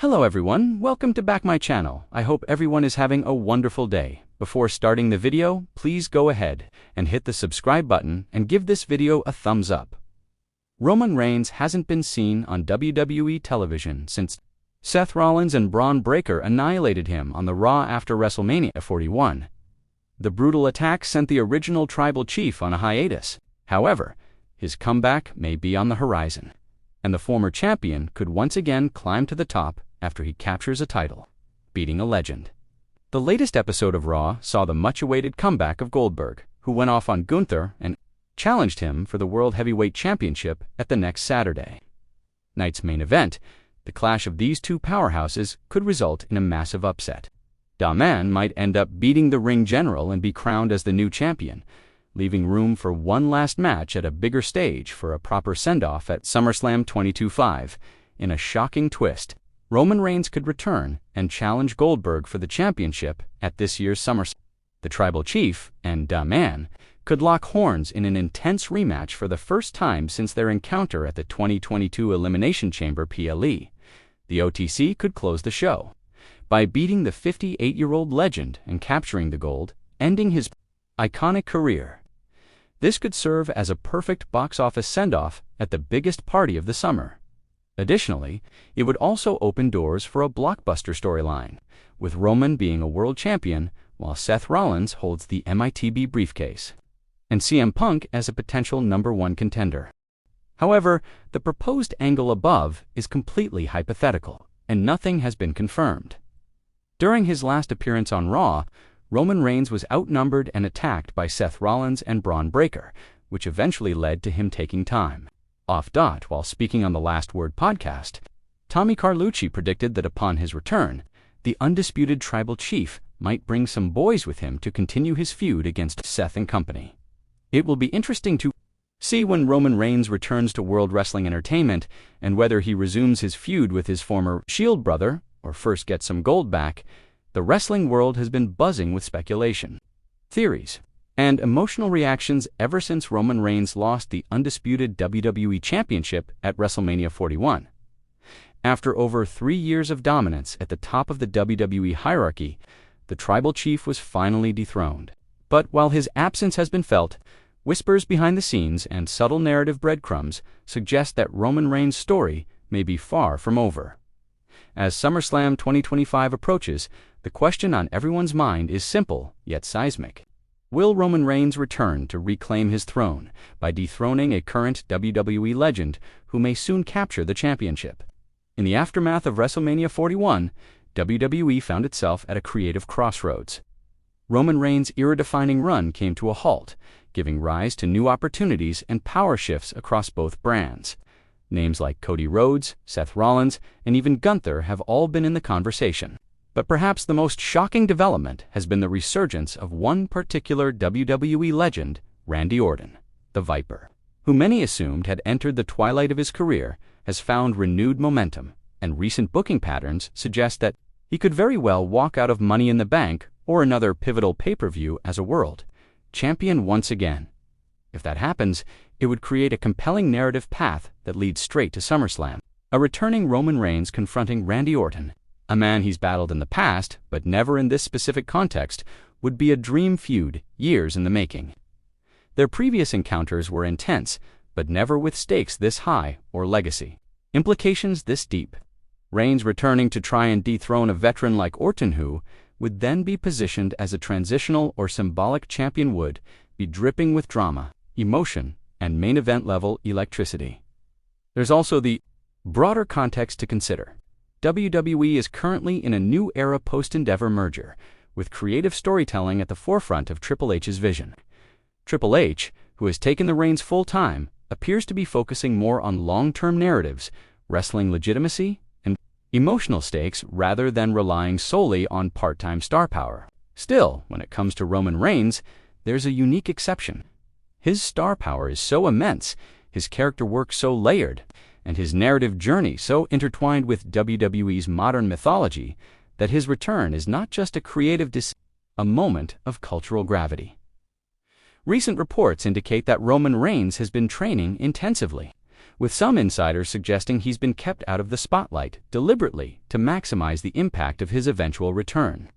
Hello everyone, welcome to back my channel. I hope everyone is having a wonderful day. Before starting the video, please go ahead and hit the subscribe button and give this video a thumbs up. Roman Reigns hasn't been seen on WWE television since Seth Rollins and Braun Breaker annihilated him on the Raw after WrestleMania 41. The brutal attack sent the original Tribal Chief on a hiatus. However, his comeback may be on the horizon, and the former champion could once again climb to the top after he captures a title, beating a legend. The latest episode of Raw saw the much-awaited comeback of Goldberg, who went off on Gunther and challenged him for the World Heavyweight Championship at the next Saturday night's main event. The clash of these two powerhouses could result in a massive upset. Da Man might end up beating the ring general and be crowned as the new champion, leaving room for one last match at a bigger stage for a proper send-off at SummerSlam 22-5. In a shocking twist, Roman Reigns could return and challenge Goldberg for the championship at this year's SummerSlam. The Tribal Chief and Da Man could lock horns in an intense rematch for the first time since their encounter at the 2022 Elimination Chamber PLE. The OTC could close the show by beating the 58-year-old legend and capturing the gold, ending his iconic career. This could serve as a perfect box office send-off at the biggest party of the summer. Additionally, it would also open doors for a blockbuster storyline, with Roman being a world champion while Seth Rollins holds the MITB briefcase, and CM Punk as a potential #1 contender. However, the proposed angle above is completely hypothetical, and nothing has been confirmed. During his last appearance on Raw, Roman Reigns was outnumbered and attacked by Seth Rollins and Braun Breaker, which eventually led to him taking time off. While speaking on the Last Word podcast, Tommy Carlucci predicted that upon his return, the undisputed Tribal Chief might bring some boys with him to continue his feud against Seth and company. It will be interesting to see when Roman Reigns returns to World Wrestling Entertainment and whether he resumes his feud with his former Shield brother or first gets some gold back. The wrestling world has been buzzing with speculation, theories, and emotional reactions ever since Roman Reigns lost the undisputed WWE Championship at WrestleMania 41. After over 3 years of dominance at the top of the WWE hierarchy, the Tribal Chief was finally dethroned. But while his absence has been felt, whispers behind the scenes and subtle narrative breadcrumbs suggest that Roman Reigns' story may be far from over. As SummerSlam 2025 approaches, the question on everyone's mind is simple yet seismic. Will Roman Reigns return to reclaim his throne by dethroning a current WWE legend who may soon capture the championship? In the aftermath of WrestleMania 41, WWE found itself at a creative crossroads. Roman Reigns' era-defining run came to a halt, giving rise to new opportunities and power shifts across both brands. Names like Cody Rhodes, Seth Rollins, and even Gunther have all been in the conversation. But perhaps the most shocking development has been the resurgence of one particular WWE legend, Randy Orton, the Viper, who many assumed had entered the twilight of his career, has found renewed momentum, and recent booking patterns suggest that he could very well walk out of Money in the Bank or another pivotal pay-per-view as a world champion once again. If that happens, it would create a compelling narrative path that leads straight to SummerSlam. A returning Roman Reigns confronting Randy Orton, a man he's battled in the past, but never in this specific context, would be a dream feud, years in the making. Their previous encounters were intense, but never with stakes this high or legacy implications this deep. Reigns returning to try and dethrone a veteran like Orton, who would then be positioned as a transitional or symbolic champion, would be dripping with drama, emotion, and main event level electricity. There's also the broader context to consider. WWE is currently in a new era post-Endeavor merger, with creative storytelling at the forefront of Triple H's vision. Triple H, who has taken the reins full-time, appears to be focusing more on long-term narratives, wrestling legitimacy, and emotional stakes rather than relying solely on part-time star power. Still, when it comes to Roman Reigns, there's a unique exception. His star power is so immense, his character work so layered, and his narrative journey so intertwined with WWE's modern mythology that his return is not just a creative a moment of cultural gravity. Recent reports indicate that Roman Reigns has been training intensively, with some insiders suggesting he's been kept out of the spotlight deliberately to maximize the impact of his eventual return.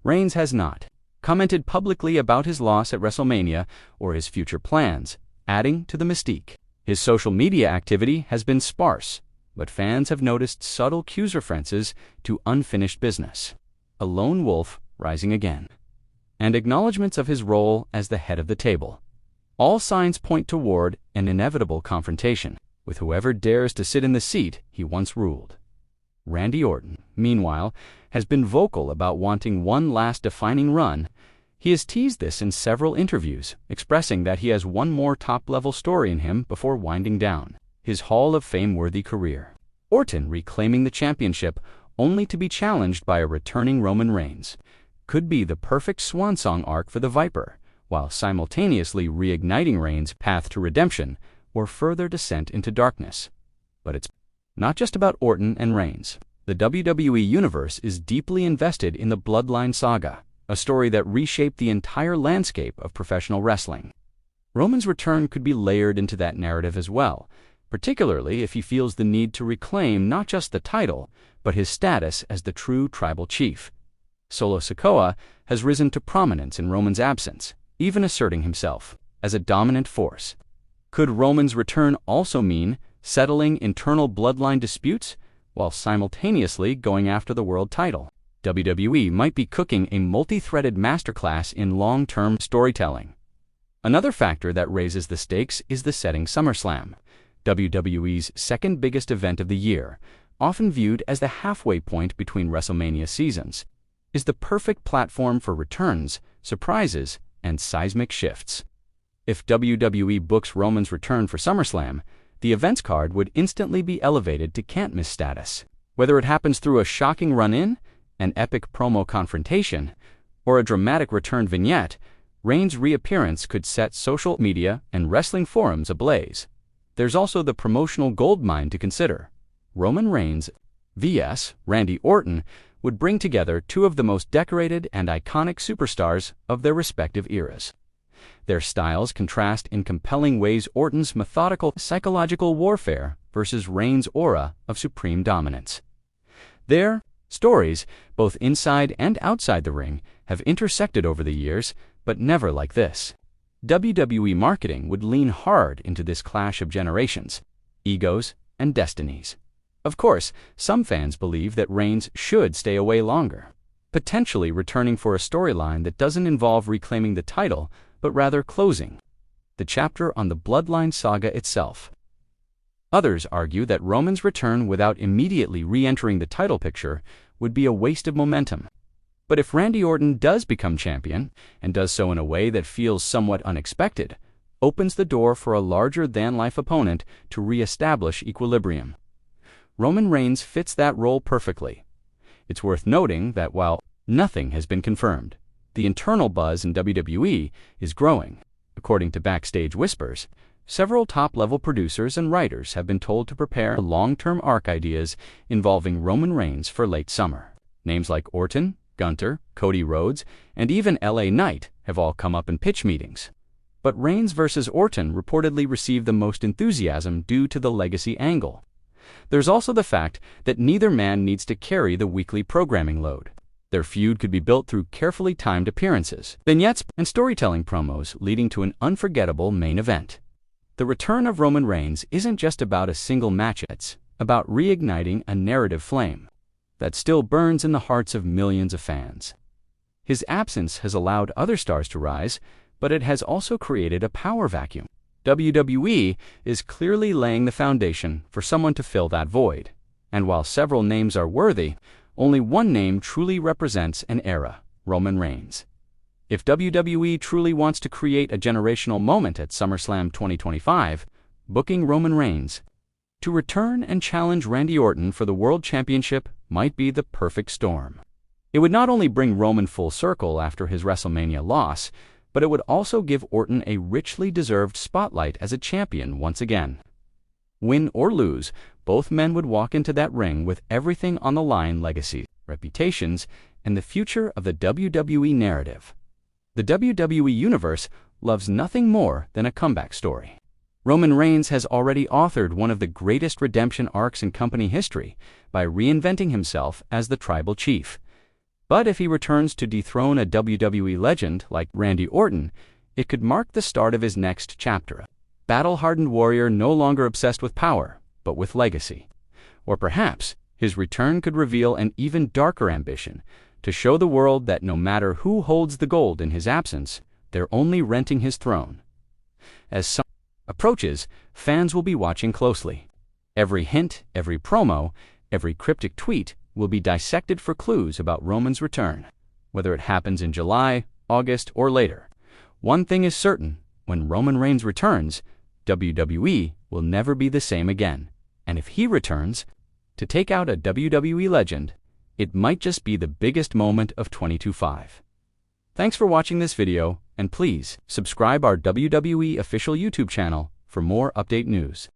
Reigns has not commented publicly about his loss at WrestleMania or his future plans, adding to the mystique. His social media activity has been sparse, but fans have noticed subtle cues references to unfinished business, a lone wolf rising again, and acknowledgments of his role as the head of the table. All signs point toward an inevitable confrontation with whoever dares to sit in the seat he once ruled. Randy Orton, meanwhile, has been vocal about wanting one last defining run. He has teased this in several interviews, expressing that he has one more top-level story in him before winding down his Hall of Fame-worthy career. Orton reclaiming the championship only to be challenged by a returning Roman Reigns could be the perfect swan-song arc for the Viper, while simultaneously reigniting Reigns' path to redemption or further descent into darkness. But it's not just about Orton and Reigns. The WWE Universe is deeply invested in the Bloodline saga, a story that reshaped the entire landscape of professional wrestling. Roman's return could be layered into that narrative as well, particularly if he feels the need to reclaim not just the title, but his status as the true tribal chief. Solo Sikoa has risen to prominence in Roman's absence, even asserting himself as a dominant force. Could Roman's return also mean settling internal bloodline disputes while simultaneously going after the world title? WWE might be cooking a multi-threaded masterclass in long-term storytelling. Another factor that raises the stakes is the setting SummerSlam, WWE's second biggest event of the year, often viewed as the halfway point between WrestleMania seasons, is the perfect platform for returns, surprises, and seismic shifts. If WWE books Roman's return for SummerSlam, the events card would instantly be elevated to can't-miss status. Whether it happens through a shocking run-in, an epic promo confrontation, or a dramatic return vignette, Reigns' reappearance could set social media and wrestling forums ablaze. There's also the promotional goldmine to consider. Roman Reigns vs. Randy Orton would bring together two of the most decorated and iconic superstars of their respective eras. Their styles contrast in compelling ways: Orton's methodical psychological warfare versus Reigns' aura of supreme dominance. Their stories, both inside and outside the ring, have intersected over the years, but never like this. WWE marketing would lean hard into this clash of generations, egos, and destinies. Of course, some fans believe that Reigns should stay away longer, potentially returning for a storyline that doesn't involve reclaiming the title, but rather closing the chapter on the Bloodline saga itself. Others argue that Roman's return without immediately re-entering the title picture would be a waste of momentum. But if Randy Orton does become champion, and does so in a way that feels somewhat unexpected, opens the door for a larger-than-life opponent to re-establish equilibrium. Roman Reigns fits that role perfectly. It's worth noting that while nothing has been confirmed, the internal buzz in WWE is growing. According to backstage whispers, several top-level producers and writers have been told to prepare long-term arc ideas involving Roman Reigns for late summer. Names like Orton, Gunter, Cody Rhodes, and even LA Knight have all come up in pitch meetings. But Reigns versus Orton reportedly received the most enthusiasm due to the legacy angle. There's also the fact that neither man needs to carry the weekly programming load. Their feud could be built through carefully timed appearances, vignettes, and storytelling promos, leading to an unforgettable main event. The return of Roman Reigns isn't just about a single match, it's about reigniting a narrative flame that still burns in the hearts of millions of fans. His absence has allowed other stars to rise, but it has also created a power vacuum. WWE is clearly laying the foundation for someone to fill that void. And while several names are worthy, only one name truly represents an era: Roman Reigns. If WWE truly wants to create a generational moment at SummerSlam 2025, booking Roman Reigns to return and challenge Randy Orton for the World Championship might be the perfect storm. It would not only bring Roman full circle after his WrestleMania loss, but it would also give Orton a richly deserved spotlight as a champion once again. Win or lose, both men would walk into that ring with everything on the line: legacy, reputations, and the future of the WWE narrative. The WWE Universe loves nothing more than a comeback story. Roman Reigns has already authored one of the greatest redemption arcs in company history by reinventing himself as the tribal chief. But if he returns to dethrone a WWE legend like Randy Orton, it could mark the start of his next chapter. A battle-hardened warrior no longer obsessed with power, but with legacy. Or perhaps his return could reveal an even darker ambition, to show the world that no matter who holds the gold in his absence, they're only renting his throne. As SummerSlam approaches, fans will be watching closely. Every hint, every promo, every cryptic tweet will be dissected for clues about Roman's return. Whether it happens in July, August, or later, one thing is certain: when Roman Reigns returns, WWE will never be the same again. And if he returns to take out a WWE legend, it might just be the biggest moment of 2025. Thanks for watching this video, and please subscribe our WWE official YouTube channel for more update news.